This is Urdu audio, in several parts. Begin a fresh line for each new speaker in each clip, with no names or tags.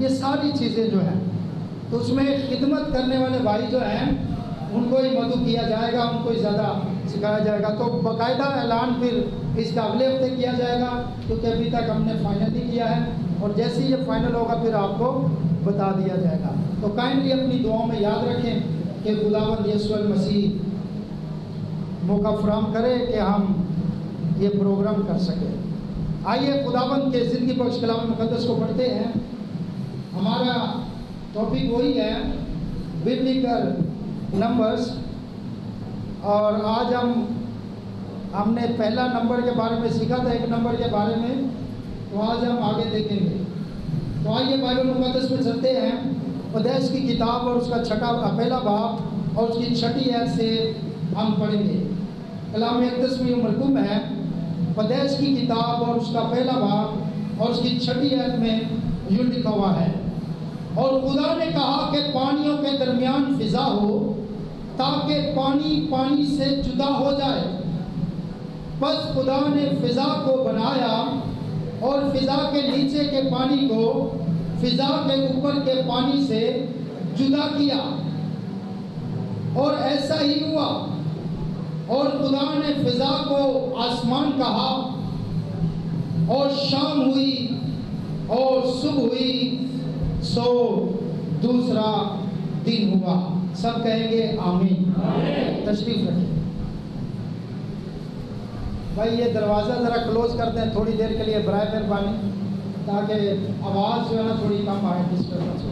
یہ ساری چیزیں جو ہیں، تو اس میں خدمت کرنے والے بھائی جو ہیں ان کو ہی مدعو کیا جائے گا، ان کو ہی زیادہ سکھایا جائے گا. تو باقاعدہ اعلان پھر اس کا اگلے ہفتے کیا جائے گا، کیونکہ ابھی تک ہم نے فائنل نہیں کیا ہے، اور جیسے ہی یہ فائنل ہوگا پھر آپ کو بتا دیا جائے گا. تو کائنڈلی اپنی دعاؤں میں یاد رکھیں کہ خداوند یسوع المسیح موقع فراہم کرے کہ ہم یہ پروگرام کر سکیں. آئیے خداوند کے زندگی بخش کلام مقدس کو پڑھتے ہیں. ہمارا ٹاپک وہی ہے ببلیکل نمبرز، اور آج ہم نے پہلا نمبر کے بارے میں سیکھا تھا، ایک نمبر کے بارے میں، تو آج ہم آگے دیکھیں گے. تو آئیے بائبل مقدس میں چلتے ہیں. پیدائش کی کتاب اور اس کا پہلا باب اور اس کی چھٹی آیت سے ہم پڑھیں گے. کلام مقدس میں یہ مرقوم ہے، پیدائش کی کتاب اور اس کا پہلا باب اور اس کی چھٹی آیت میں یوں لکھا ہوا ہے: اور خدا نے کہا کہ پانیوں کے درمیان فضا ہو تاکہ پانی پانی سے جدا ہو جائے. پس خدا نے فضا کو بنایا اور فضا کے نیچے کے پانی کو فضا کے اوپر کے پانی سے جدا کیا، اور ایسا ہی ہوا. اور خدا نے فضا کو آسمان کہا، اور شام ہوئی اور صبح ہوئی، سو دوسرا دن ہوا. سب کہیں گے آمین. تشریف رکھیں بھائی. یہ دروازہ ذرا کلوز کر دیں تھوڑی دیر کے لیے برائے مہربانی، تاکہ آواز جو ہے نا تھوڑی کم آئے ڈسٹربنس ہو.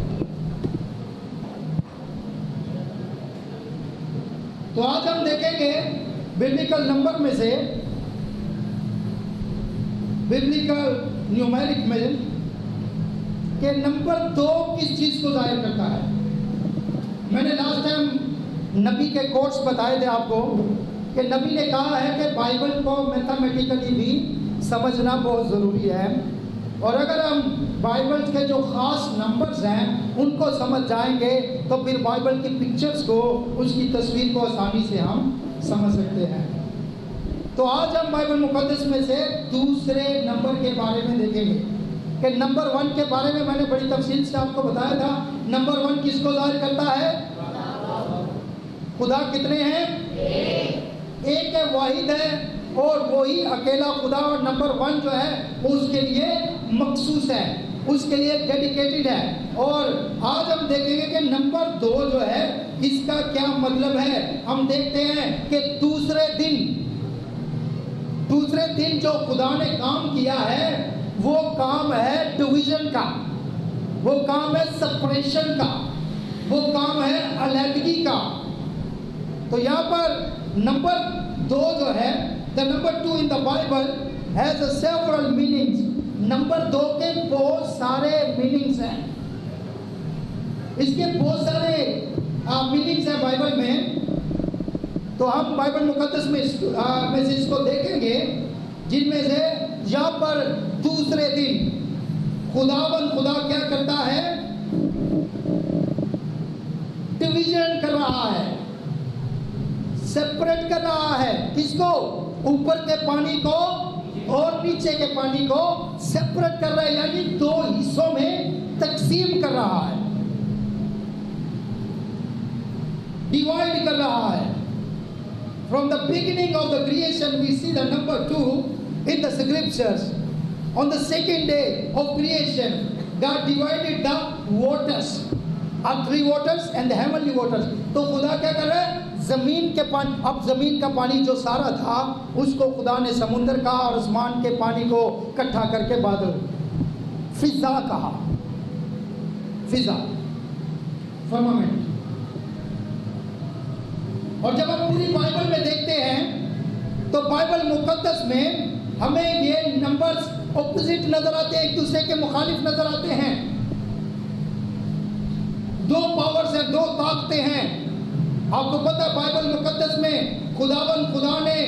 تو آج ہم دیکھیں گے ببلیکل نمبر میں سے، ببلیکل نیومیرک میں، کہ نمبر 2 کس چیز کو ظاہر کرتا ہے. میں نے لاسٹ ٹائم نبی کے کوٹس بتائے تھے آپ کو، کہ نبی نے کہا ہے کہ بائبل کو میتھمیٹیکلی بھی سمجھنا بہت ضروری ہے، اور اگر ہم بائبل کے جو خاص نمبرز ہیں ان کو سمجھ جائیں گے تو پھر بائبل کی پکچرز کو، اس کی تصویر کو آسانی سے ہم سمجھ سکتے ہیں. تو آج ہم بائبل مقدس میں سے دوسرے نمبر کے بارے میں دیکھیں گے کہ نمبر 1 کے بارے میں میں نے بڑی تفصیل سے آپ کو بتایا تھا. نمبر 1 کس کو ظاہر کرتا ہے؟ خدا کتنے ہیں؟ ایک ہے، واحد ہے، اور وہی اکیلا خدا. اور نمبر 1 جو ہے وہ اس کے لیے مخصوص ہے، اس کے لیے ڈیڈیکیٹڈ ہے. اور آج ہم دیکھیں گے کہ نمبر 2 جو ہے اس کا کیا مطلب ہے. ہم دیکھتے ہیں کہ دوسرے دن جو خدا نے کام کیا ہے وہ کام ہے ڈویژن کا، وہ کام ہے سپریشن کا، وہ کام ہے علیحدگی کا. تو یہاں پر نمبر 2 جو ہے، the number 2 in the Bible has a several meanings. Number 2 کے بہت سارے میننگز ہیں، اس کے بہت سارے میننگز ہیں بائبل میں. تو ہم بائبل مقدس میں سے اس کو دیکھیں گے، جن میں سے یہاں پر دوسرے دن خدا کیا کرتا ہے؟ ڈویژن کر رہا ہے، سپریٹ کر رہا ہے. کس کو؟ اوپر کے پانی کو اور نیچے کے پانی کو سپریٹ کر رہا ہے، یعنی 2 حصوں میں تقسیم کر رہا ہے، ڈیوائڈ کر رہا ہے. From the beginning of the creation we see the number 2 in the scriptures. On the second day of creation God divided the waters, earthly waters and the heavenly waters. تو خدا کیا کر رہا ہے؟ زمین کے پانی، اب زمین کا پانی جو سارا تھا اس کو خدا نے سمندر کہا، اور آسمان کے پانی کو اکٹھا کر کے بادل، فضا کہا. فضا، فرمامنٹ. اور جب ہم پوری بائبل میں دیکھتے ہیں تو بائبل مقدس میں ہمیں یہ نمبرز اپوزٹ نظر آتے ہیں، ایک دوسرے کے مخالف نظر آتے ہیں. 2 پاورز ہیں، 2 طاقتیں ہیں. آپ کو پتہ بائبل مقدس میں خدا نے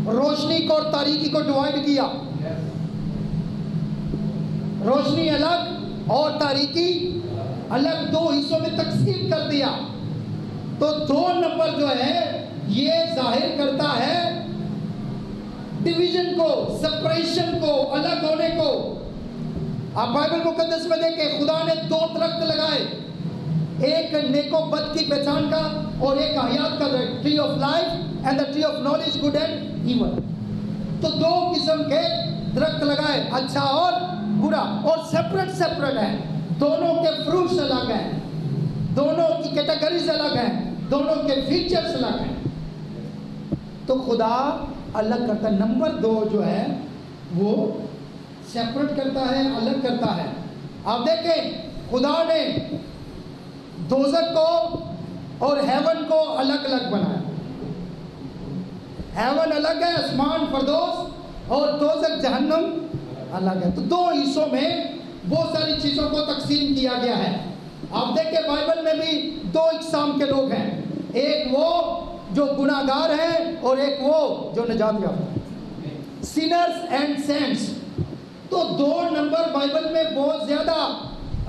روشنی کو اور تاریکی کو ڈیوائڈ کیا، روشنی الگ اور تاریکی الگ، 2 حصوں میں تقسیم کر دیا. تو 2 نمبر جو ہے یہ ظاہر کرتا ہے ڈویژن کو، سپریشن کو، الگ ہونے کو. آپ بائبل مقدس میں دیکھیں خدا نے 2 درخت لگائے، ایک نیک و بد کی پہچان کا اور ایک حیات کا، tree of life and the tree of knowledge good and evil. تو 2 قسم کے درخت لگائے، اچھا اور برا، اور سیپریٹ ہے. دونوں کے فروٹس الگ ہیں، دونوں کی کیٹیگریز الگ ہیں، دونوں کے فیچرز الگ ہیں. تو خدا الگ کرتا ہے. نمبر 2 جو ہے وہ سیپریٹ کرتا ہے، الگ کرتا ہے. آپ دیکھیں خدا نے دوزخ کو اور ہیون کو الگ الگ بنایا. ہیون الگ ہے، آسمان فردوس، اور دوزخ جہنم الگ ہے. تو 2 حصوں میں بہت ساری چیزوں کو تقسیم کیا گیا ہے. آپ دیکھیں بائبل میں بھی 2 اقسام کے لوگ ہیں، ایک وہ جو گناہ گار ہیں اور ایک وہ جو نجات یافتہ، سینرز اینڈ سینٹس. تو 2 نمبر بائبل میں بہت زیادہ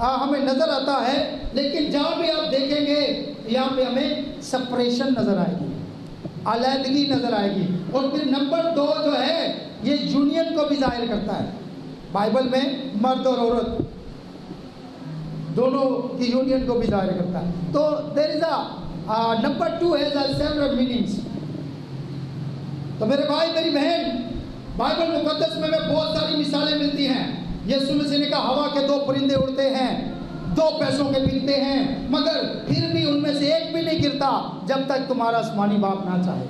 ہمیں نظر آتا ہے، لیکن جہاں بھی آپ دیکھیں گے یہاں پہ ہمیں سپریشن نظر آئے گی، علیحدگی نظر آئے گی. اور پھر نمبر 2 جو ہے یہ یونین کو بھی ظاہر کرتا ہے. بائبل میں مرد اور عورت دونوں کی یونین کو بھی ظاہر کرتا ہے. تو دیر is number 2 has several meanings. تو میرے بھائی میری بہن، بائبل مقدس میں بہت ساری مثالیں ملتی ہیں. یسوع مسیح نے کہا ہوا کے 2 پرندے اڑتے ہیں، 2 پیسوں کے بکتے ہیں، مگر پھر بھی ان میں سے ایک بھی نہیں گرتا جب تک تمہارا آسمانی باپ نہ چاہے.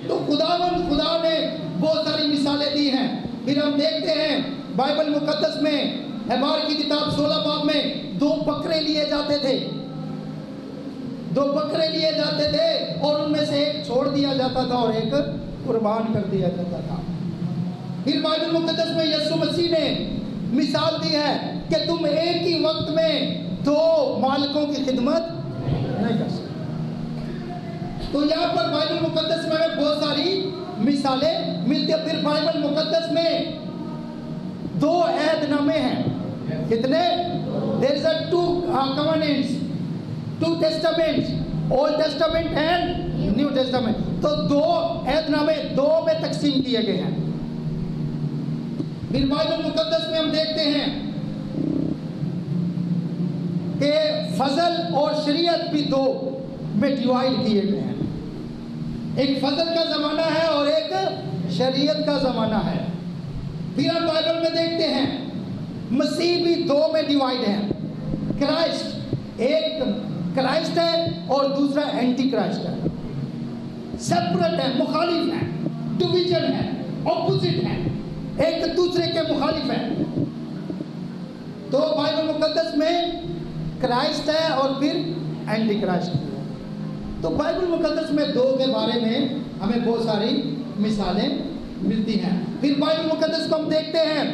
تو خدا نے بہت ساری مثالیں دی ہیں. پھر ہم دیکھتے ہیں بائبل مقدس میں احبار کی کتاب 16 باب میں 2 بکرے لیے جاتے تھے، 2 بکرے لیے جاتے تھے اور ان میں سے ایک چھوڑ دیا جاتا تھا اور ایک قربان کر دیا جاتا تھا. پھر بائبل مقدس میں یسوع مسیح نے مثال دی ہے کہ تم ایک ہی وقت میں 2 مالکوں کی خدمت نہیں کر سکتے. تو یہاں پر بائبل مقدس میں بہت ساری مثالیں ملتی ہیں. پھر بائبل مقدس میں 2 عہد نامے ہیں. کتنے؟ there is a 2 covenants, 2 testaments, Old Testament and New Testament. تو 2 عہد نامے 2 میں تقسیم کیے گئے ہیں. پھر بائبل مقدس میں ہم دیکھتے ہیں کہ فضل اور شریعت بھی 2 میں ڈیوائڈ کیے گئے ہیں. ایک فضل کا زمانہ ہے اور ایک شریعت کا زمانہ ہے. پھر ہم بائبل میں دیکھتے ہیں مسیح بھی 2 میں ڈیوائڈ ہے. کرائسٹ، ایک کرائسٹ ہے اور دوسرا اینٹی کرائسٹ ہے. سیپریٹ ہے، مخالف ہے، ڈویژن ہے، اپوزٹ ہے، ایک دوسرے کے مخالف ہے. تو بائبل مقدس میں کرائسٹ ہے اور پھر اینٹی کرائسٹ ہے. تو بائبل مقدس میں 2 کے بارے میں ہمیں بہت ساری مثالیں ملتی ہیں. پھر بائبل مقدس کو ہم دیکھتے ہیں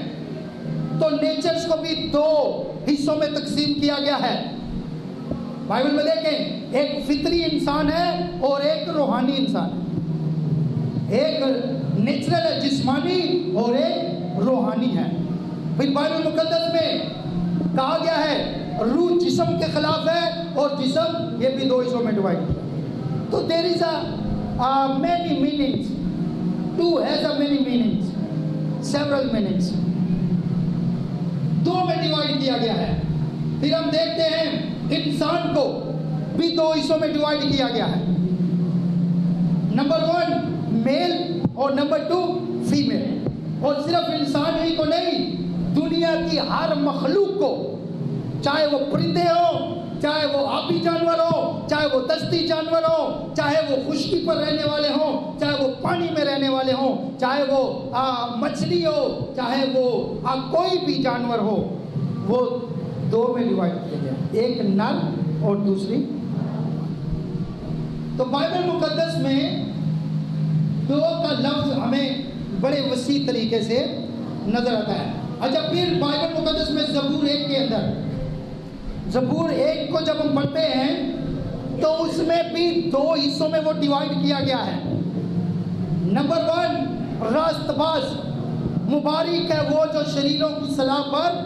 تو نیچرز کو بھی 2 حصوں میں تقسیم کیا گیا ہے. بائبل میں دیکھیں ایک فطری انسان ہے اور ایک روحانی انسان ہے. ایک نیچرل ہے، جسمانی، اور ایک روحانی ہے. پھر بائبل مقدس میں کہا گیا ہے روح جسم کے خلاف ہے اور جسم، یہ بھی 2 حصوں میں ڈیوائڈ کیا. تو there is a many meanings. 2 has a many meanings, several meanings. 2 میں ڈیوائڈ کیا گیا ہے. پھر ہم دیکھتے ہیں انسان کو بھی 2 حصوں میں ڈیوائڈ کیا گیا ہے. نمبر 1 میل اور نمبر 2 فیمیل. اور صرف انسان ہی کو نہیں، دنیا کی ہر مخلوق کو، چاہے وہ پرندے ہوں، چاہے وہ آبی جانور ہوں، چاہے وہ دستی جانور ہوں، چاہے وہ خشکی پر رہنے والے ہوں، چاہے وہ پانی میں رہنے والے ہوں، چاہے وہ مچھلی ہو، چاہے وہ کوئی بھی جانور ہو، وہ 2 میں ڈیوائڈ کیا گیا، ایک نر اور دوسری. تو بائبل مقدس میں 2 کا لفظ ہمیں بڑے وسیع طریقے سے نظر آتا ہے. اچھا، پھر بائبل مقدس میں زبور 1 کے اندر، زبور 1 کو جب ہم پڑھتے ہیں تو اس میں بھی 2 حصوں میں وہ ڈیوائڈ کیا گیا ہے. نمبر 1 راست باز، مبارک ہے وہ جو شریروں کی صلاح پر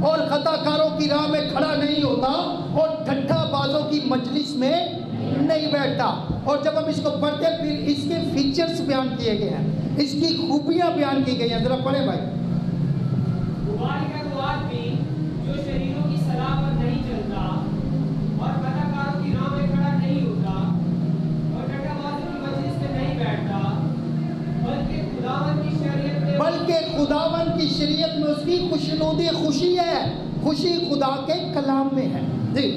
اور خطا کاروں کی راہ میں کھڑا نہیں ہوتا اور ٹھٹھا بازوں کی مجلس میں نہیں بیٹھتا. اور جب ہم اس کو پڑھتے ہیں پھر اس کے فیچرز بیان کیے گئے ہیں، اس کی خوبیاں بیان کی گئی ہیں. ذرا پڑھیں بھائی.
شریعت میں اس کی خوشنودی خوشی ہے، خوشی خدا کے کلام میں ہے. جی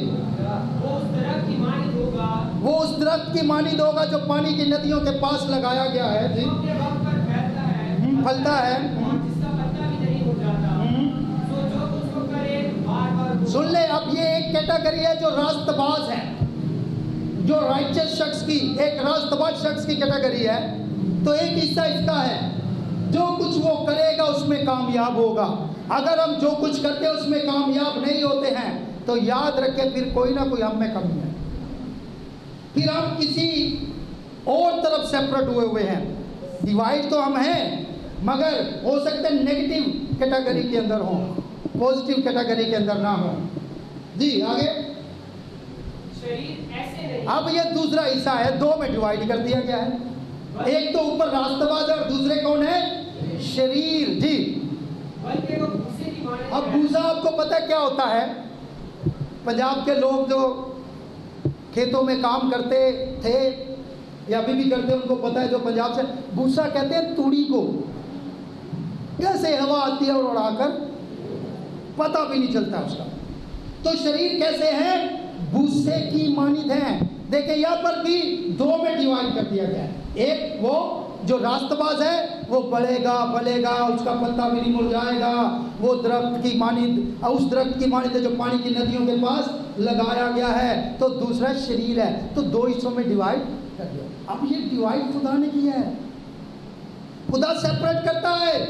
وہ اس درخت کی مانند ہوگا،
وہ اس درخت کی مانند ہوگا جو پانی کی ندیوں کے پاس لگایا گیا ہے. جی
جو اپنے وقت پر پھیلتا ہے
پھلتا ہے.
اور جس کا پتا بھی نہیں ہو جاتا. سو جو کچھ وہ کرے بار بار وہ
سن لے، اب یہ ایک کیٹیگری ہے جو راست باز ہے، جو رائچس شخص کی، ایک راست باز شخص کی کیٹیگری ہے. تو ایک حصہ اس کا ہے، جو کچھ وہ کرے گا اس میں کامیاب ہوگا. اگر ہم جو کچھ کرتے ہیں اس میں کامیاب نہیں ہوتے ہیں تو یاد رکھے پھر کوئی نہ کوئی ہم میں کمی ہے، پھر ہم کسی اور طرف سیپریٹ ہوئے ہیں. ڈیوائڈ تو ہم ہیں مگر ہو سکتا ہے نیگیٹو کیٹیگری کے اندر ہوں، پوزیٹو کیٹیگری کے اندر نہ ہوں. جی آگے.
شریر ایسے نہیں
اب یہ دوسرا حصہ ہے، دو میں ڈیوائڈ کر دیا گیا ہے. ایک تو اوپر راست باز ہے اور دوسرے کون ہے؟ شریر. جی
بلکہ وہ بھوسے کی مانند
اب
ہے.
بھوسا آپ کو پتہ کیا ہوتا ہے؟ پنجاب کے لوگ جو کھیتوں میں کام کرتے تھے یا ابھی بھی کرتے ہیں ان کو پتہ ہے، جو پنجاب سے بھوسا کہتے ہیں توڑی کو. کیسے ہوا آتی ہے اور اڑا کر پتہ بھی نہیں چلتا اس کا. تو شریر کیسے ہیں؟ بھوسے کی مانند ہیں. دیکھیں یہاں پر بھی دو میں ڈیوائڈ کر دیا گیا ہے. ایک وہ جو راست باز ہے وہ بڑھے گا بڑھے گا، اس کا پتا بھی نہیں مرجھائے گا، وہ درخت کی مانند، اس درخت کی مانند ہے جو پانی کی ندیوں کے پاس لگایا گیا ہے. تو دوسرا شریر ہے. تو دو حصوں میں ڈیوائڈ کر دیا. اب یہ ڈیوائڈ خدا نے کیا ہے، خدا سیپریٹ کرتا ہے.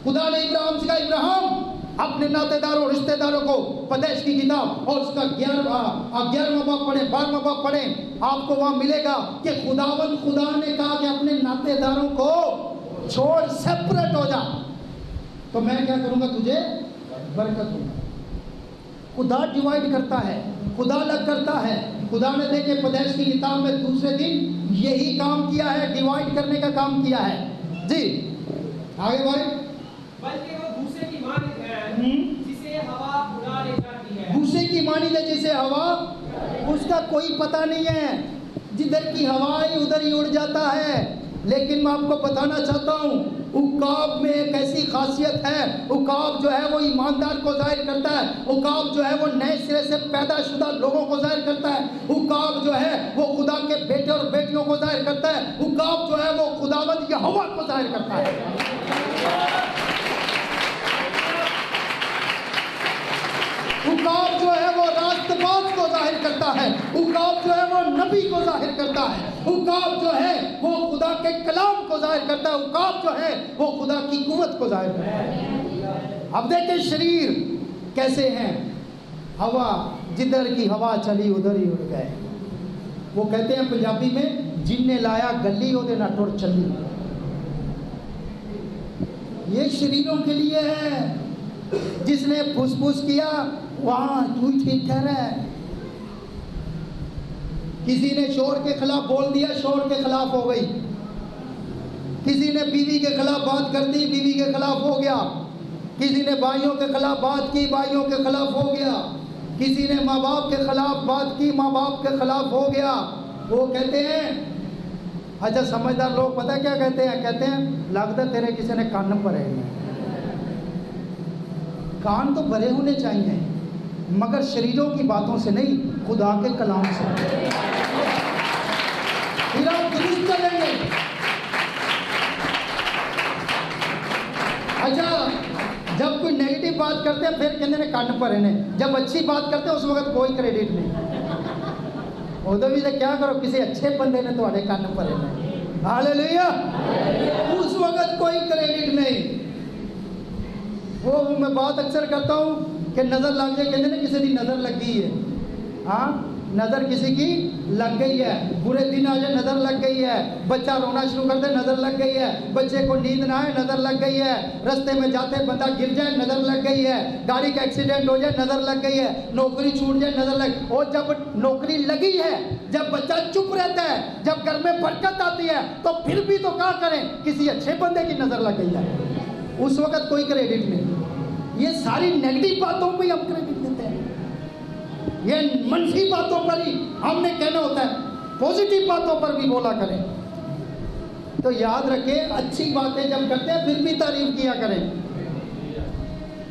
خدا نے ابراہیم سے کہا ابراہیم اپنے ناطے داروں رشتہ داروں کو پیدائش کی کتاب اور اس کا 11واں باب پڑھیں، 12واں باب پڑھیں، آپ کو وہاں ملے گا کہ خدا نے کہا کہ اپنے ناطے داروں کو چھوڑ سیپریٹ ہو جا تو میں کیا کروں گا؟ تجھے برکت دوں گا. خدا ڈیوائڈ کرتا ہے، خدا الگ کرتا ہے. خدا نے دیکھے پیدائش کی کتاب میں دوسرے دن یہی کام کیا ہے، ڈیوائڈ کرنے کا کام کیا ہے. جی آگے بھائی.
بلکہ وہ بھوسے کی مانند ہے جسے ہوا اڑا لے جاتی ہے.
بھوسے کی مانند ہے جسے ہوا، اس کا کوئی پتہ نہیں ہے، جدھر کی ہوا آئی ادھر ہی اڑ جاتا ہے. لیکن میں آپ کو بتانا چاہتا ہوں عقاب میں ایک ایسی خاصیت ہے، عقاب جو ہے وہ ایماندار کو ظاہر کرتا ہے، عقاب جو ہے وہ نئے سرے سے پیدا شدہ لوگوں کو ظاہر کرتا ہے، عقاب جو ہے وہ خدا کے بیٹے اور بیٹیوں کو ظاہر کرتا ہے، عقاب جو ہے وہ خداوند یہوہ کو ظاہر کرتا ہے. عقاب جو ہے وہ راست باز کو ظاہر کرتا ہے، عقاب جو ہے وہ نبی کو ظاہر کرتا ہے، عقاب جو ہے وہ خدا کے کلام کو ظاہر کرتا ہے، عقاب جو ہے وہ خدا کی قوت کو ظاہر کرتا ہے. اب دیکھیں شریر کیسے ہیں. ہوا، جدھر کی ہوا چلی ادھر ہی اڑ گئے. وہ کہتے ہیں پنجابی میں جن نے لایا گلی وہ نہ ٹر چلی. یہ شریروں کے لیے ہے. جس نے پھس پھس کیا وہاں تو ہی ٹھیک ٹھہرا ہے. کسی نے شور کے خلاف بول دیا، شور کے خلاف ہو گئی. کسی نے بیوی کے خلاف بات کر دی، بیوی کے خلاف ہو گیا. کسی نے بھائیوں کے خلاف بات کی، بھائیوں کے خلاف ہو گیا. کسی نے ماں باپ کے خلاف بات کی، ماں باپ کے خلاف ہو گیا. وہ کہتے ہیں اچھا سمجھدار لوگ پتہ کیا کہتے ہیں؟ کہتے ہیں لگتا تیرے کسی نے کان بھرے ہیں. کان تو بھرے ہونے چاہیے مگر شریروں کی باتوں سے نہیں، خدا کے کلام سے. پھر آپ درست چلیں گے. اچھا جب کوئی نیگیٹو بات کرتے ہیں پھر کہتے ہیں کان بھرے نے، جب اچھی بات کرتے ہیں اس وقت کوئی کریڈٹ نہیں. ادھر بھی کیا کرو کسی اچھے بندے نے تھوڑے کان بھرے نے، ہاللیلویا، اس وقت کوئی کریڈٹ نہیں. وہ میں بات اکثر کرتا ہوں کہ نظر لگ جائے، کہتے ہیں کسی کی نظر لگ گئی ہے. ہاں نظر کسی کی لگ گئی ہے. برے دن آ جائے نظر لگ گئی ہے. بچہ رونا شروع کر دے نظر لگ گئی ہے. بچے کو نیند نہ آئے نظر لگ گئی ہے. رستے میں جاتے بندہ گر جائے نظر لگ گئی ہے. گاڑی کا ایکسیڈنٹ ہو جائے نظر لگ گئی ہے. نوکری چھوٹ جائے نظر لگ. اور جب نوکری لگی ہے، جب بچہ چپ رہتا ہے، جب گھر میں برکت آتی ہے تو پھر بھی تو کیا کریں؟ کسی اچھے بندے کی نظر لگ گئی ہے. اس وقت کوئی کریڈٹ نہیں. یہ ساری نیگیٹو باتوں پہ ہم کریڈٹ دیتے ہیں. یہ منفی باتوں پر ہی ہم نے کہنا ہوتا ہے، پوزیٹو باتوں پر بھی بولا کریں. تو یاد رکھیں اچھی باتیں جب کرتے ہیں پھر بھی تعریف کیا کریں.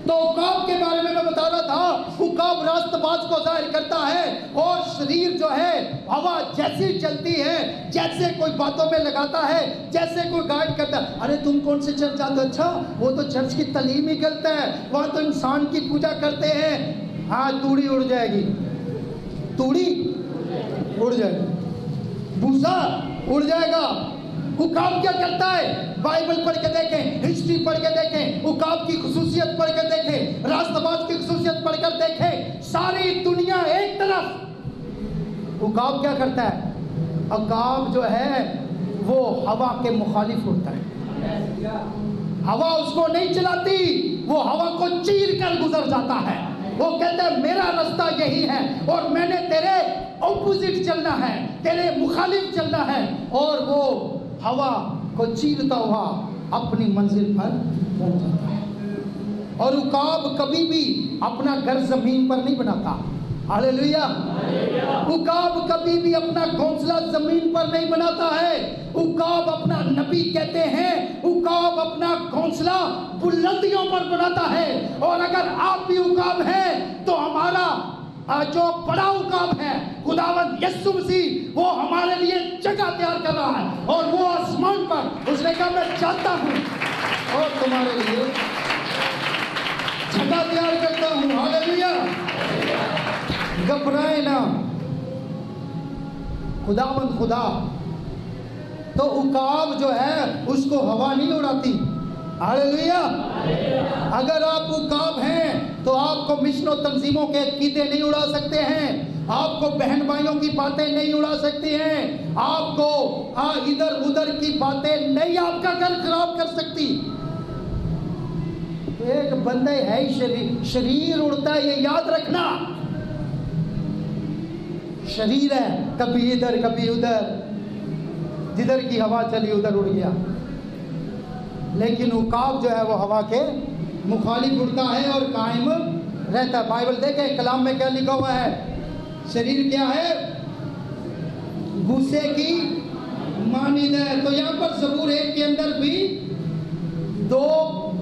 تو عقاب کے بارے میں بتا رہا تھا، عقاب راست باز کو ظاہر کرتا ہے، اور شریر جو ہے ہوا جیسی چلتی ہے، جیسے کوئی باتوں میں لگاتا ہے، جیسے کوئی گائیڈ کرتا ہے. ارے تم کون سے چرچ جاتے ہو؟ اچھا وہ تو چرچ کی تعلیم ہی غلط ہے، وہاں تو انسان کی پوجا کرتے ہیں. ہاں توڑی اڑ جائے گی، توڑی اڑ جائے گی، بھوسا اڑ جائے گا. عقاب کیا کرتا ہے؟ بائبل پڑھ کے دیکھیں، ہسٹری پڑھ کے دیکھیں، عقاب کی خصوصیت پڑھ کے دیکھیں، راست باز کی خصوصیت پڑھ کر دیکھیں. ساری دنیا ایک طرف، عقاب کیا کرتا ہے؟ عقاب جو ہے وہ ہوا کے مخالف ہوتا ہے. ہوا اس کو نہیں چلاتی، وہ ہوا کو چیر کر گزر جاتا ہے. وہ کہتا ہے میرا راستہ یہی ہے اور میں نے تیرے اپوزٹ چلنا ہے، تیرے مخالف چلنا ہے، اور وہ ہوا کو چیرتا ہوا اپنی منزل پر پہنچ جاتا ہے. اور عقاب کبھی بھی اپنا گھر زمین پر نہیں بناتا. ہاللیلویا. عقاب کبھی بھی اپنا گھونسلہ زمین پر نہیں بناتا ہے. عقاب اپنا، نبی کہتے ہیں عقاب اپنا گھونسلہ بلندیوں پر بناتا ہے. اور اگر آپ بھی عقاب ہیں تو ہمارا جو بڑا عقاب ہے خداوند یسوع مسیح، وہ ہمارے لیے جگہ تیار کر رہا ہے. اور وہ آسمان پر اس نے کہا میں چاہتا ہوں اور تمہارے لیے جگہ تیار کرتا ہوں. ہاللیلویا. گھبرائے نہ، خداوند خدا تو عقاب جو ہے اس کو ہوا نہیں اڑاتی. ہاللیلویا. اگر آپ عقاب ہیں تو آپ کو مشن و تنظیموں کے عقیدے نہیں اڑا سکتے ہیں، آپ کو بہن بھائیوں کی باتیں نہیں اڑا سکتی ہیں، آپ کو ادھر ادھر کی باتیں نہیں آپ کا گھر خراب کر سکتی. ایک بندہ ہے ہی شریر اڑتا ہے، یہ یاد رکھنا. شریر ہے، کبھی ادھر کبھی ادھر، جدھر کی ہوا چلی ادھر اڑ گیا. لیکن عقاب جو ہے وہ ہوا کے مخالف اڑتا ہے اور قائم رہتا ہے. بائبل دیکھیں کلام میں کیا لکھا ہوا ہے. شریر کیا ہے؟ بھوسے کی مانند ہے. تو یہاں پر زبور 1 کے اندر بھی 2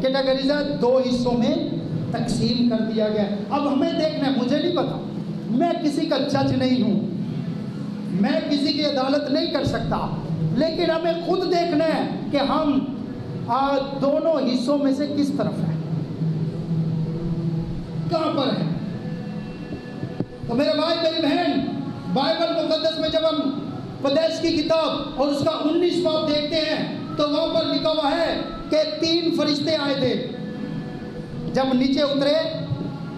کیٹیگریز ہے، 2 حصوں میں تقسیم کر دیا گیا. اب ہمیں دیکھنا ہے، مجھے نہیں پتا، میں کسی کا جج نہیں ہوں، میں کسی کی عدالت نہیں کر سکتا، لیکن ہمیں خود دیکھنا ہے کہ ہم دونوں حصوں میں سے کس طرف ہیں، کہاں پر ہیں. تو میرے بھائی میری بہن، بائبل مقدس میں جب ہم پیدائش کی کتاب اور اس کا 19 باب دیکھتے ہیں تو وہاں پر لکھا ہوا ہے کہ 3 فرشتے آئے تھے. جب نیچے اترے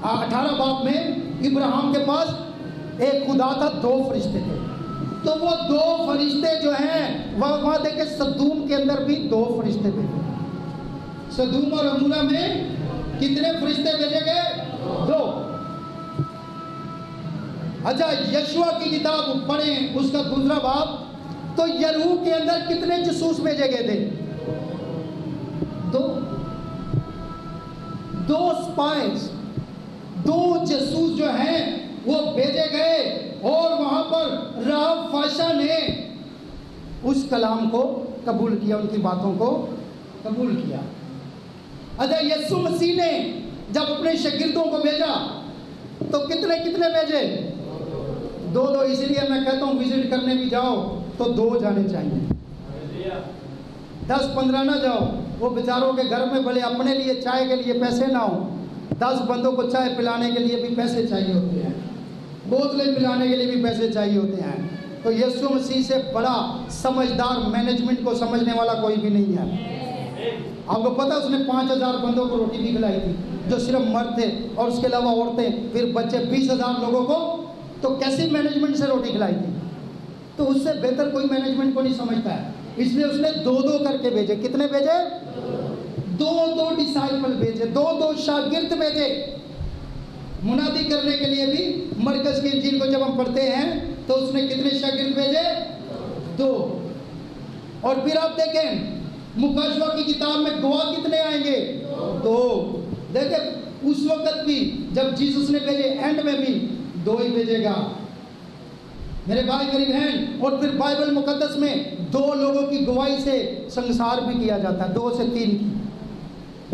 18 باب میں ابراہیم کے پاس ایک خدا تھا، 2 فرشتے تھے. تو وہ 2 فرشتے جو ہیں وہاں دیکھیں سدوم کے اندر بھی 2 فرشتے تھے. سدوم اور عمورہ میں کتنے فرشتے بھیجے گئے؟ 2. اچھا یشوع کی کتاب پڑھیں اس کا 12 باب، تو یریحو کے اندر کتنے جاسوس بھیجے گئے تھے؟ 2 سپائز، 2 جاسوس جو ہیں وہ بھیجے گئے، اور وہاں پر راہب فاشا نے اس کلام کو قبول کیا، ان کی باتوں کو قبول کیا. اچھا یسوع مسیح نے جب اپنے شاگردوں کو بھیجا تو کتنے بھیجے؟ 2. اس لیے میں کہتا ہوں وزٹ کرنے بھی جاؤ تو 2 جانے چاہیے، 10-15 نہ جاؤ. وہ بیچاروں کے گھر میں بھلے اپنے لیے چائے کے لیے پیسے نہ ہو، 10 بندوں کو چائے پلانے کے لیے بھی پیسے چاہیے ہوتے ہیں، بوتلیں پلانے کے لیے بھی پیسے چاہیے ہوتے ہیں. تو یسوع مسیح سے بڑا سمجھدار مینجمنٹ کو سمجھنے والا کوئی بھی نہیں ہے. آپ کو پتہ اس نے 5000 بندوں کو روٹی بھی کھلائی تھی، جو صرف مرد تھے، اور اس کے علاوہ عورتیں، پھر بچے، 20,000 لوگوں کو. تو کیسی مینجمنٹ سے روٹی کھلائی تھی؟ تو اس سے بہتر کوئی مینجمنٹ کو نہیں سمجھتا ہے. اس لیے اس نے 2 کر کے بھیجے. کتنے بھیجے؟ 2 ڈسائپل بھیجے، 2 شاگرد بھیجے. منادی کرنے کے لیے بھی مرکز کی انجیل کو جب ہم پڑھتے ہیں تو اس نے کتنے شاگرد بھیجے؟ 2. اور پھر آپ دیکھیں مکاشفہ کی کتاب میں گواہ کتنے آئیں گے؟ 2. دیکھیں اس وقت بھی جب جیسس نے بھیجے، اینڈ میں بھی 2 ہی بھیجے گا میرے بھائی میری بہن. اور پھر بائبل مقدس میں 2 لوگوں کی گواہی سے سنسار بھی کیا جاتا ہے، 2 سے 3 کی.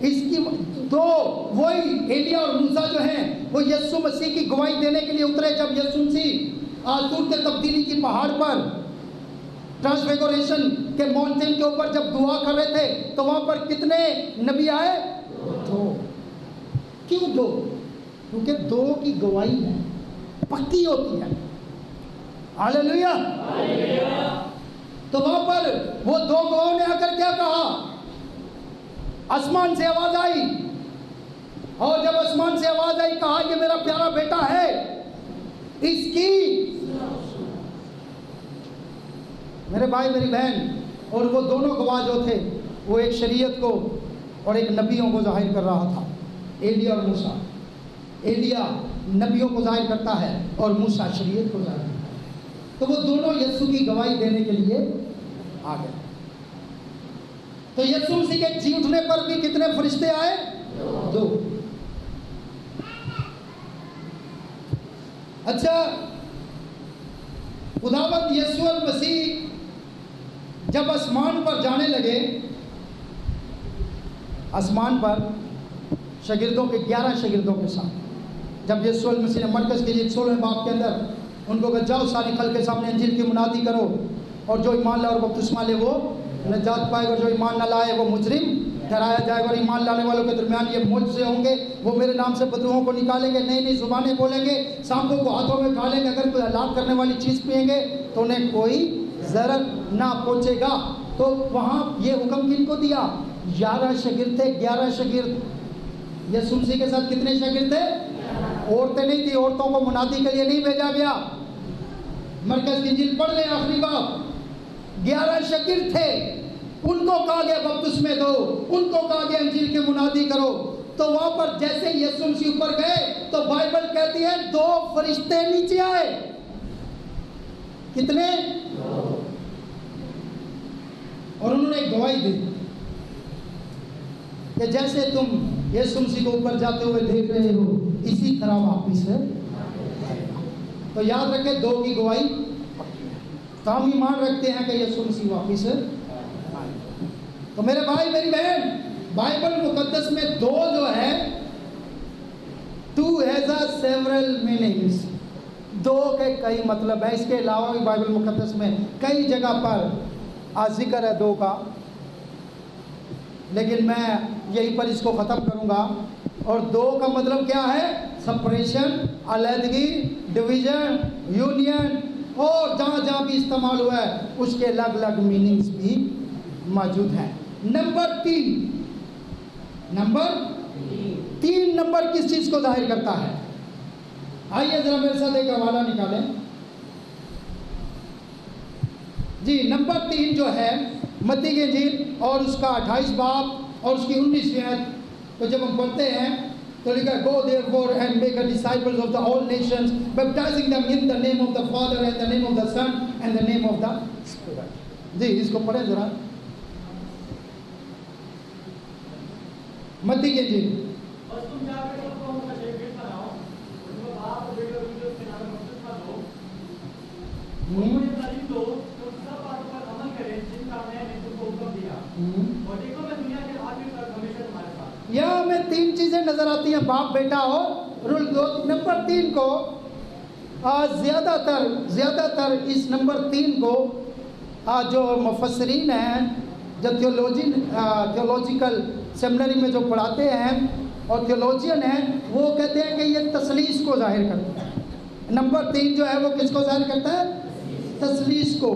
اس کی دو وہی ایلیا اور موسیٰ جو ہیں وہ یسوع مسیح کی گواہی دینے کے لیے اترے. جب یسوع مسیح صورت تبدیلی کی پہاڑ پر ٹرانسفیگوریشن کے ماؤنٹین کے اوپر جب دعا کر رہے تھے تو وہاں پر کتنے نبی آئے؟ 2. کیوں 2؟ کیونکہ 2 کی گواہی ہے پکی ہوتی ہے. ہاللیلویا. تو وہاں پر وہ 2 گواہوں نے آ کر کیا کہا؟ آسمان سے آواز آئی, اور جب آسمان سے آواز آئی کہا یہ میرا پیارا بیٹا ہے, اس کی. میرے بھائی میری بہن, اور وہ دونوں گواہ جو تھے وہ ایک شریعت کو اور ایک نبیوں کو ظاہر کر رہا تھا, ایلیا اور موسیٰ. ایلیا نبیوں کو ظاہر کرتا ہے اور موسیٰ شریعت کو ظاہر کرتا ہے. تو وہ دونوں یسوع کی گواہی دینے کے لیے آ گئے. تو یسوع مسیح کے جی اٹھنے پر بھی کتنے فرشتے آئے؟ 2. اچھا, خداوند یسوع المسیح جب آسمان پر جانے لگے, آسمان پر شاگردوں کے 11 شاگردوں کے ساتھ, جب یسوع المسیح نے مرکز کے لیے 16 باب کے اندر ان کو کہا جاؤ ساری خلق کے سامنے انجیل کی منادی کرو, اور جو ایمان لائے اور بپتسمہ لے وہ نجات پائے گا, اور جو ایمان نہ لائے وہ مجرم ٹھہرایا جائے گا. اور ایمان لانے والوں کے درمیان یہ معجزے ہوں گے, وہ میرے نام سے بدروہوں کو نکالیں گے, نئی نئی زبانیں بولیں گے, سانپوں کو ہاتھوں میں کھا لیں گے, اگر کوئی ہلاک کرنے والی چیز پئیں گے تو انہیں کوئی ضرر نہ پہنچے گا. تو وہاں یہ حکم کن کو دیا؟ 11 شاگرد تھے. 11 شاگرد. یسوع مسیح کے ساتھ کتنے شاگرد تھے؟ عورتیں نہیں تھی, عورتوں کو منادی کے لیے نہیں بھیجا گیا. مرکز کی انجیل پڑھ لیں آخری باب. 11 شاگرد تھے, ان کو کہا گیا بپتسمے دو, ان کو کہا گیا انجیل کی منادی کرو. تو وہاں پر جیسے یسوع مسیح اوپر گئے تو بائبل کہتی ہے 2 فرشتے نیچے آئے. کتنے؟ 2. اور انہوں نے ایک گواہی دی کہ جیسے تم یسوع مسیح کو اوپر جاتے ہوئے دیکھ رہے ہو اسی طرح واپس ہے. تو یاد رکھیں 2 کی گواہی. تو ہم ایمان رکھتے ہیں کہ یسوع مسیح واپس ہے. تو میرے بھائی میری بہن, بائبل مقدس میں 2 جو ہے 2 has a several meanings. 2 کے کئی مطلب ہے. اس کے علاوہ بھی بائبل مقدس میں کئی جگہ پر ذکر ہے 2 کا, لیکن میں یہیں پر اس کو ختم کروں گا. اور 2 کا مطلب کیا ہے؟ سپریشن, علیحدگی, ڈویژن, یونین, اور جہاں جہاں بھی استعمال ہوا ہے اس کے الگ الگ میننگز بھی موجود ہیں. نمبر 3. نمبر 3 نمبر کس چیز کو ظاہر کرتا ہے؟ آئیے ذرا میرے ساتھ ایک حوالہ نکالیں جی. نمبر 3 جو ہے متی کی انجیل اور اس کا 28 باب اور اس کی 19ویں آیت کو جب ہم پڑھتے ہیں تو لکھا ہے go therefore and make a disciples of the all nations baptizing them in the name of the Father and the name of the Son and the name of the Spirit. جی اس کو پڑھیں ذرا. متی کی انجیل.
اور تم جا کر ان کو ان کا شاگرد بناؤ, ان کو باپ اور بیٹے اور بیٹیوں کے نام بپتسمہ دو, ان کو یہ تعلیم دو تو سب باتوں پر عمل کریں جن کا میں نے تم کو حکم دیا, اور دیکھو میں دنیا کے آخر تک ہمیشہ تمہارے ساتھ.
یہاں ہمیں 3 چیزیں نظر آتی ہیں, باپ بیٹا اور رول 2. نمبر 3 کو زیادہ تر اس نمبر 3 کو جو مفسرین ہیں, جو تھیولوجیکل سیمنری میں جو پڑھاتے ہیں اور تھیولوجین ہیں, وہ کہتے ہیں کہ یہ تثلیث کو ظاہر کرتا ہے. نمبر 3 جو ہے وہ کس کو ظاہر کرتا ہے؟ تثلیث کو,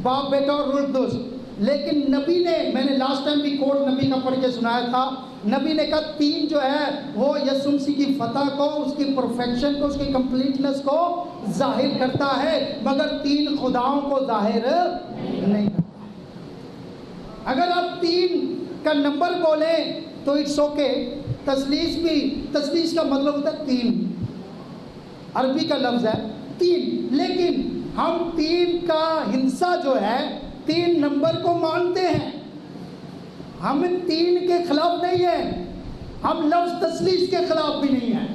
باپ بیٹا اور روح القدس. لیکن نبی نے, میں نے لاسٹ ٹائم بھی کوٹ نبی کا پڑھ کے سنایا تھا, نبی نے کہا 3 جو ہے وہ یسوع مسیح کی فتح کو, اس کی پرفیکشن کو, اس کی کمپلیٹنس کو ظاہر کرتا ہے, مگر 3 خداؤں کو ظاہر نہیں کرتا. اگر آپ 3 کا نمبر بولیں تو اٹس اوکے. تثلیث بھی, تثلیث کا مطلب ہوتا ہے 3, عربی کا لفظ ہے 3, لیکن ہم 3 کا ہندسہ جو ہے 3 نمبر کو مانتے ہیں. ہم 3 کے خلاف نہیں ہیں, ہم لفظ تثلیث کے خلاف بھی نہیں ہیں.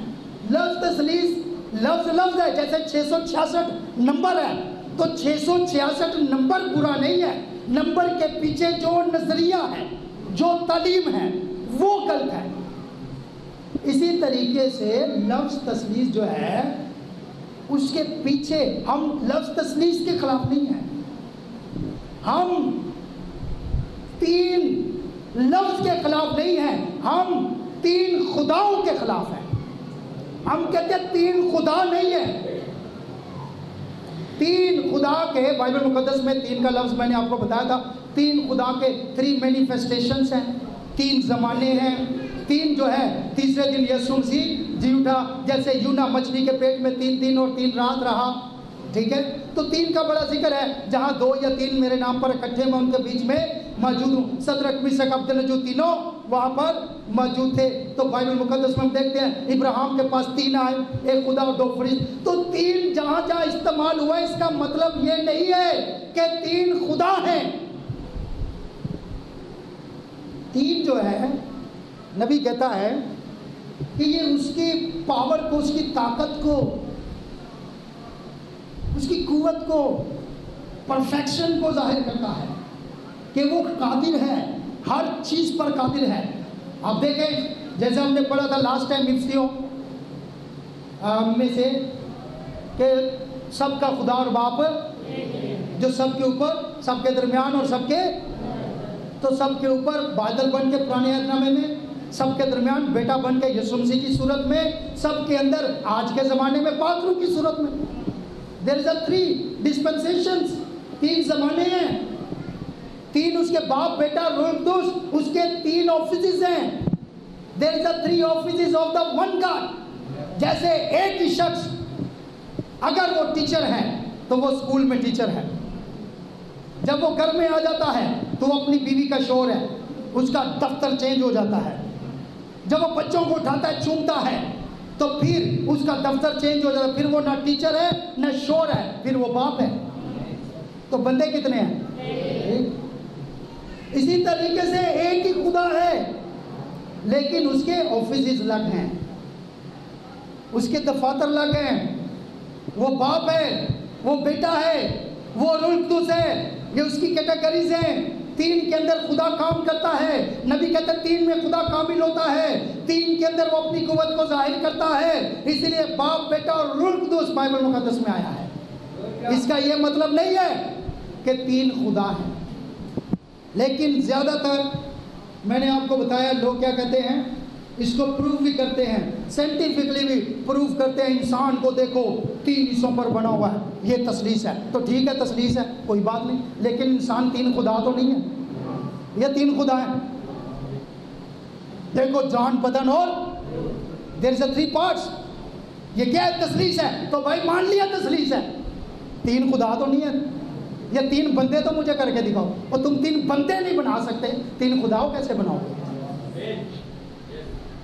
لفظ تثلیث لفظ ہے, جیسے 666 نمبر ہے تو 666 نمبر برا نہیں ہے. نمبر کے پیچھے جو نظریہ ہے, جو تعلیم ہے, وہ غلط ہے. اسی طریقے سے لفظ تثلیث جو ہے اس کے پیچھے ہم لفظ تثلیث کے خلاف نہیں ہیں. ہم 3 لفظ کے خلاف نہیں ہیں, ہم 3 خداؤں کے خلاف ہیں. ہم کہتے ہیں 3 خدا نہیں ہے. 3 خدا کے بائبل مقدس میں 3 کا لفظ میں نے آپ کو بتایا تھا. 3 خدا کے 3 مینیفیسٹیشنز ہیں, 3 زمانے ہیں. 3 جو ہے, تیسرے دن یسوع مسیح جی اٹھا, جیسے یونا مچھلی کے پیٹ میں 3 دن اور 3 رات رہا. ٹھیک ہے, تو 3 کا بڑا ذکر ہے. جہاں 2 یا 3 میرے نام پر اکٹھے میں ان کے بیچ میں موجود ہوں. صدرک میشک عبدالنجو تینوں وہاں پر موجود تھے. تو بائبل مقدس میں ہم دیکھتے ہیں ابراہیم کے پاس 3 آئے, 1 خدا اور 2 فرشتے. تو 3 جہاں جہاں استعمال ہوا, اس کا مطلب یہ نہیں ہے کہ 3 خدا ہیں. 3 جو ہے, نبی کہتا ہے کہ یہ اس کی پاور کو, اس کی طاقت کو, اس کی قوت کو, پرفیکشن کو ظاہر کرتا ہے کہ وہ قادر ہے, ہر چیز پر قادر ہے. آپ دیکھیں جیسے ہم نے پڑھا تھا لاسٹ ٹائم افسیوں میں سے کہ سب کا خدا اور باپ جو سب کے اوپر, سب کے درمیان اور سب کے, تو سب کے اوپر بادل بن کے پرانے عہد نامے میں, سب کے درمیان بیٹا بن کے یسوع مسیح کی صورت میں, سب کے اندر آج کے زمانے میں پاک روح کی صورت میں. There is a 3 dispensations, 3 زمانے ہیں. 3 اس کے باپ, بیٹا, روح القدس, اس کے 3 آفیسز ہیں. There is a 3 offices of the one God. جیسے ایک ہی شخص اگر وہ ٹیچر ہے تو وہ اسکول میں ٹیچر ہے. جب وہ گھر میں آ جاتا ہے تو وہ اپنی بیوی کا شوہر ہے, اس کا دفتر چینج ہو جاتا ہے. جب وہ بچوں کو اٹھاتا ہے, چومتا ہے, تو پھر اس کا دفتر چینج ہو جاتا ہے. پھر وہ نہ ٹیچر ہے نہ شوہر ہے, پھر وہ باپ ہے. تو بندے کتنے ہیں؟ اسی طریقے سے ایک ہی خدا ہے, لیکن اس کے آفیسز الگ ہیں, اس کے دفاتر الگ ہیں. وہ باپ ہے, وہ بیٹا ہے, وہ روح القدس ہے. یہ اس کی کیٹیگریز ہیں. 3 کے اندر خدا کام کرتا ہے. نبی کہتے ہیں 3 میں خدا کامل ہوتا ہے. 3 کے اندر وہ اپنی قوت کو ظاہر کرتا ہے. اس لیے باپ, بیٹا اور روح القدس بائبل مقدس میں آیا ہے. اس کا یہ مطلب نہیں ہے کہ 3 خدا ہیں. لیکن زیادہ تر میں نے آپ کو بتایا لوگ کیا کہتے ہیں, اس کو پروف بھی کرتے ہیں, سائنٹیفکلی بھی پروف کرتے ہیں. انسان کو دیکھو 3 حصوں پر بنا ہوا ہے, یہ تثلیث ہے. تو ٹھیک ہے, تثلیث ہے, کوئی بات نہیں. لیکن انسان 3 خدا تو نہیں ہے, یہ 3 خدا ہیں. دیکھو جان, بدن اور دیر از 3 پارٹس. یہ کیا ہے؟ تثلیث ہے. تو بھائی مان لیا تثلیث ہے, 3 خدا تو نہیں ہے. یہ 3 بندے تو مجھے کر کے دکھاؤ. اور تم 3 بندے نہیں بنا سکتے, 3 خداؤں کیسے بناؤ گے؟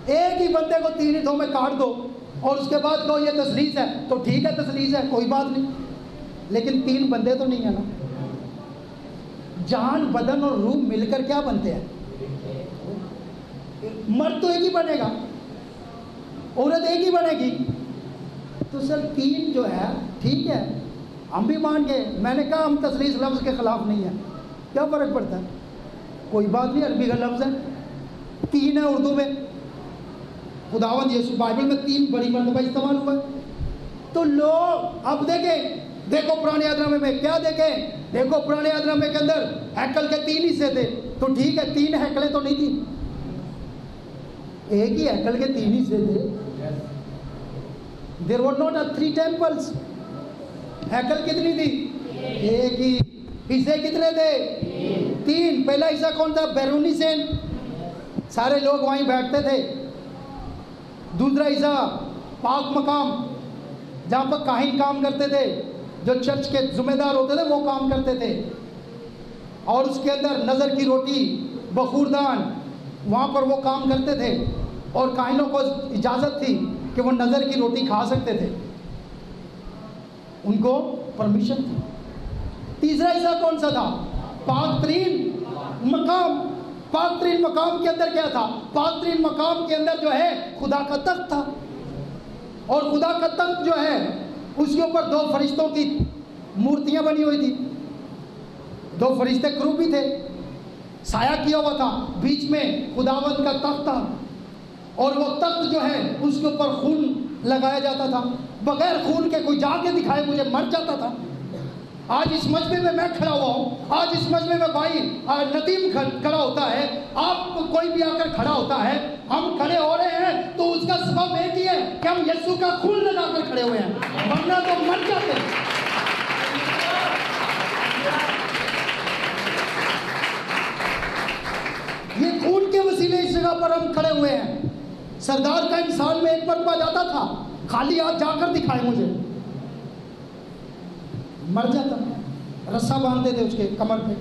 ایک ہی بندے کو 3 حصوں میں کاٹ دو اور اس کے بعد کہو یہ تثلیث ہے. تو ٹھیک ہے, تثلیث ہے, کوئی بات نہیں. لیکن 3 بندے تو نہیں ہیں نا. جان, بدن اور روح مل کر کیا بنتے ہیں؟ مرد تو ایک ہی بنے گا, عورت ایک ہی بنے گی. تو سر 3 جو ہے ٹھیک ہے, ہم بھی مان گئے. میں نے کہا ہم تثلیث لفظ کے خلاف نہیں ہیں, کیا فرق پڑتا ہے؟ کوئی بات نہیں, عربی کا لفظ ہے, 3 ہے اردو میں. خداوند یسوع بائبل میں 3 بڑی مرتبہ استعمال ہوا ہے. تو لوگ اب دیکھیں, دیکھو پرانے عہد نامے میں کیا دیکھیں, دیکھو پرانے عہد نامے کے اندر ہیکل کے 3 حصے تھے. تو ٹھیک ہے, 3 ہیکلیں تو نہیں تھی, ایک ہی ہیکل کے 3 حصے تھے. There were not 3 temples. ہیکل کتنی تھی؟ ایک ہی. حصے کتنے تھے؟ 3. پہلا حصہ کون تھا؟ بیرونی سین, سارے لوگ وہیں بیٹھتے تھے. دوسرا حصہ پاک مقام, جہاں پر کاہن کام کرتے تھے, جو چرچ کے ذمہ دار ہوتے تھے وہ کام کرتے تھے. اور اس کے اندر نظر کی روٹی, بخوردان, وہاں پر وہ کام کرتے تھے. اور کاہنوں کو اجازت تھی کہ وہ نظر کی روٹی کھا سکتے تھے, ان کو پرمیشن تھی. تیسرا حصہ کون سا تھا؟ پاک ترین مقام. پاک ترین مقام کے اندر کیا تھا؟ پاک ترین مقام کے اندر جو ہے خدا کا تخت تھا. اور خدا کا تخت جو ہے اس کے اوپر 2 فرشتوں کی مورتیاں بنی ہوئی تھی. 2 فرشتے کروبی تھے. سایہ کیا ہوا تھا, بیچ میں خداوند کا تخت تھا, اور وہ تخت جو ہے اس کے اوپر خون لگایا جاتا تھا. بغیر خون کے کوئی جا کے دکھائے مجھے مر جاتا تھا. آج اس مجمع میں میں کھڑا ہوا ہوں, آج اس مجمع میں بھائی ندیم کھڑا ہوتا ہے, آپ کو کوئی بھی آ کر کھڑا ہوتا ہے, ہم کھڑے ہو رہے ہیں تو اس کا سبب ایک ہی ہے کہ ہم یسوع کا خون لگا کر کھڑے ہوئے ہیں, ورنہ تو مر جاتے ہیں. یہ خون کے وسیلے اس جگہ پر ہم کھڑے ہوئے ہیں. سردار کا انسان میں ایک مرتبہ جاتا تھا, خالی ہاتھ جا کر دکھائے مجھے, مر جاتا. رسا باندھتے تھے اس کے کمر پہ,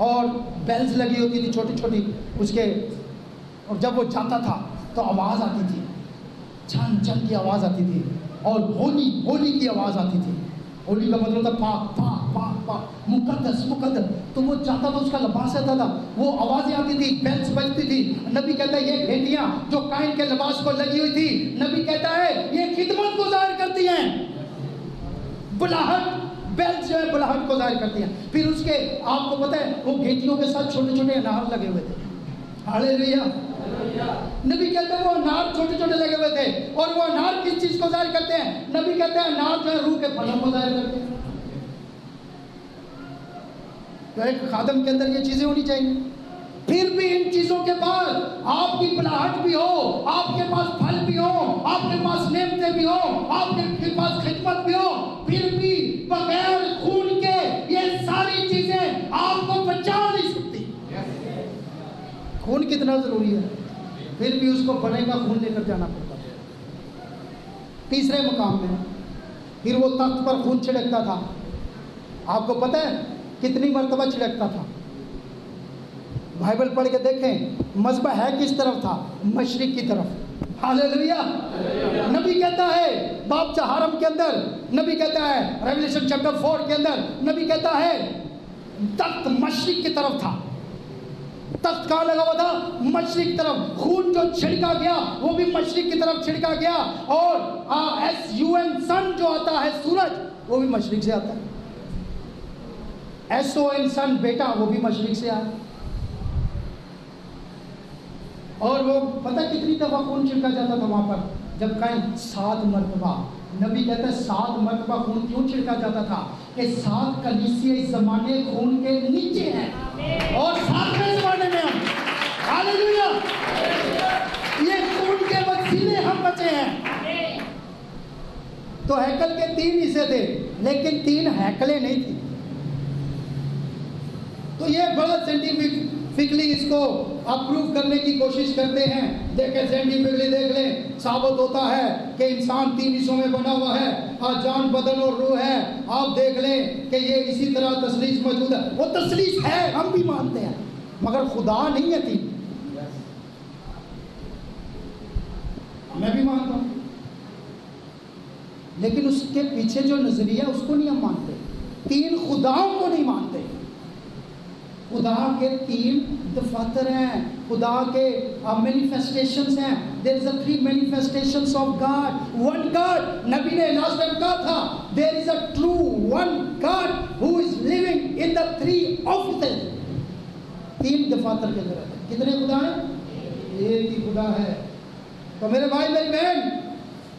اور بیلز لگی ہوتی تھی چھوٹی چھوٹی اس کے, اور جب وہ جاتا تھا تو آواز آتی تھی, چھن چھن کی آواز آتی تھی, اور ہولی ہولی کی آواز آتی تھی. ہولی کا مطلب تھا پاک پاک پاک پاک, مقدس مقدس. تو وہ جاتا تھا, اس کا لباس آتا تھا, وہ آوازیں آتی تھی, بیلز بجتی تھی. نبی کہتا ہے یہ گھنٹیاں جو قائن کے لباس کو لگی ہوئی تھی, نبی کہتا ہے یہ خدمت کو ظاہر کرتی ہیں. بلاہٹ, بیلز جو ہے بلاہٹ کو ظاہر کرتی ہیں. پھر اس کے آپ کو پتہ ہے وہ گھنٹیوں کے ساتھ چھوٹے چھوٹے انار لگے ہوئے تھے. ہاللیلویا. نبی کہتے ہیں وہ انار چھوٹے چھوٹے لگے ہوئے تھے, اور وہ انار کس چیز کو ظاہر کرتے ہیں؟ نبی کہتے ہیں انار جو ہے روح کے پھلوں کو ظاہر کرتے ہیں. تو ایک خادم کے اندر یہ چیزیں ہونی چاہیے. پھر بھی ان چیزوں کے بعد آپ کی بلاہٹ بھی ہو, آپ کے پاس پھل بھی ہو, آپ کے پاس نعمتیں بھی ہو, آپ کے پاس خدمت بھی ہو, پھر بھی بغیر خون کے یہ ساری چیزیں آپ کو بچا نہیں سکتی. خون کتنا ضروری ہے, پھر بھی اس کو بنے کا خون لے کر جانا پڑتا ہے. تیسرے مقام میں پھر وہ تخت پر خون چھڑکتا تھا. آپ کو پتہ ہے کتنی مرتبہ چھڑکتا تھا؟ بائبل پڑھ کے دیکھیں, مذبح ہے کس طرف تھا؟ مشرق کی طرف. ہاللیلویا. نبی کہتا ہے باب چہارم کے اندر, نبی کہتا ہے ریویلیشن چیپٹر 4 کے اندر, نبی کہتا ہے تخت مشرق کی طرف تھا. تخت کہاں لگا ہوا تھا؟ مشرق طرف. خون جو چھڑکا گیا وہ بھی مشرق کی طرف چھڑکا گیا, اور SUN سن جو آتا ہے سورج, وہ بھی مشرق سے آتا ہے. SON سن بیٹا, وہ بھی مشرق سے آیا. اور وہ پتہ کتنی دفعہ خون چھڑکا جاتا تھا وہاں پر؟ جب کہیں 7 مرتبہ. نبی کہتا ہے 7 مرتبہ خون کیوں چھڑکا جاتا تھا؟ کہ 7 کلیسیاں اس زمانے خون کے نیچے ہیں, اور 7ویں زمانے میں ہم. ہاللیلویا. یہ خون کے وسیلے ہم بچے ہیں. تو ہیکل کے 3 حصے تھے, لیکن 3 ہیکلیں نہیں تھیں. تو یہ بڑا سائنٹیفکلی اس کو اپروو کرنے کی کوشش کرتے ہیں. دیکھیں سائنٹیفکلی دیکھ لیں, ثابت ہوتا ہے کہ انسان 3 حصوں میں بنا ہوا ہے, جان, بدن اور روح ہے. آپ دیکھ لیں کہ یہ اسی طرح تثلیث موجود ہے. وہ تثلیث ہے, ہم بھی مانتے ہیں, مگر خدا نہیں ہے 3. میں بھی مانتا ہوں, لیکن اس کے پیچھے جو نظریہ اس کو نہیں ہم مانتے. 3 خداؤں کو نہیں مانتے. خدا کے 3 دفاتر ہیں, خدا کے مینیفیسٹیشنز ہیں. there is a 3 manifestations of God, one God. نبی نے لاسٹ ٹائم کہا تھا there is a true one God who is living in the 3 offices. 3 دفاتر کے اندر ہے. کتنے خدا ہیں؟ ایک ہی خدا ہے. تو میرے بھائی میری بہن,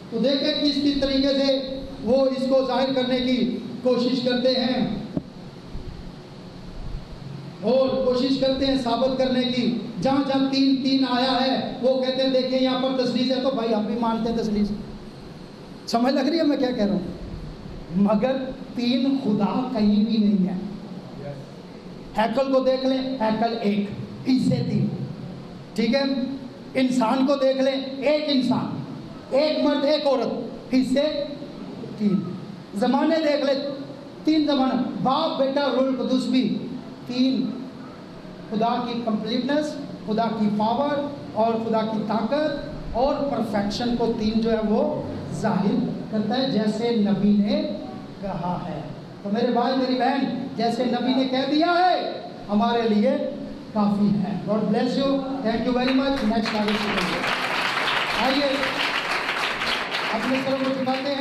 تو دیکھیں کس طریقے سے وہ اس کو ظاہر کرنے کی کوشش کرتے ہیں, اور کوشش کرتے ہیں ثابت کرنے کی. جہاں جہاں 3 آیا ہے وہ کہتے ہیں دیکھیں یہاں پر تثلیث ہے, تو بھائی ہم بھی مانتے ہیں تثلیث. سمجھ لگ رہی ہے میں کیا کہہ رہا ہوں؟ مگر 3 خدا کہیں بھی نہیں ہے. ہیکل کو دیکھ لیں, ہیکل 1, حصے 3. ٹھیک ہے. انسان کو دیکھ لیں, ایک انسان, ایک مرد ایک عورت, حصے 3. زمانے دیکھ لیں, 3 زمانے, باپ بیٹا روح القدس بھی 3. خدا کی کمپلیٹنس, خدا کی پاور اور خدا کی طاقت اور پرفیکشن کو 3 جو ہے وہ ظاہر کرتا ہے, جیسے نبی نے کہا ہے. تو میرے بھائی میری بہن, جیسے نبی نے کہہ دیا ہے ہمارے لیے کافی ہے. God bless you, thank you very much. Next آئیے اپنے سروں کو جھکاتے ہیں.